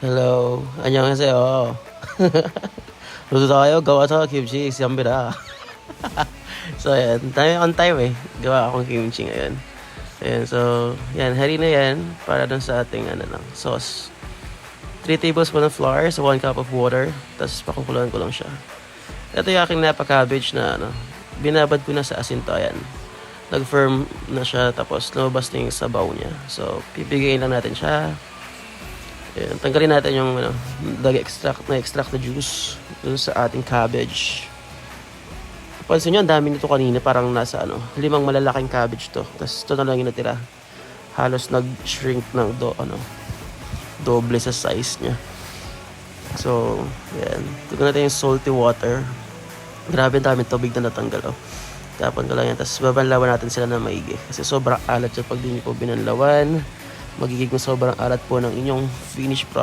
Hello, 안녕하세요. Luto tayo, gawa tayo kimchi, siyambira. So, ayan, tayo on time eh. Gawa akong kimchi ngayon. Ayan, so, yan, hari na yan para dun sa ating, sauce. 3 tablespoons of flour, so 1 cup of water. Tapos, pakukuluan ko lang siya. Ito yung aking napa-cabbage na, binabad ko na sa asin to, ayan. Nag-firm na siya, tapos lumabas na yung sabaw niya. So, pipigayin lang natin siya. Ayan, tanggalin natin yung na-extract na juice dun sa ating cabbage. Pansin nyo, ang dami nito kanina. Parang nasa 5 malalaking cabbage to. Tapos ito na lang yung natira. Halos nag-shrink ng doble sa size niya. So, ayan. Tugan natin yung salty water. Grabe ang daming tubig na natanggal. Tapon ko lang yan. Tapos babanlawan natin sila ng maigi. Kasi sobrang alat siya pag di nyo po binanlawan. Magiging sobrang alat po ng inyong finished product.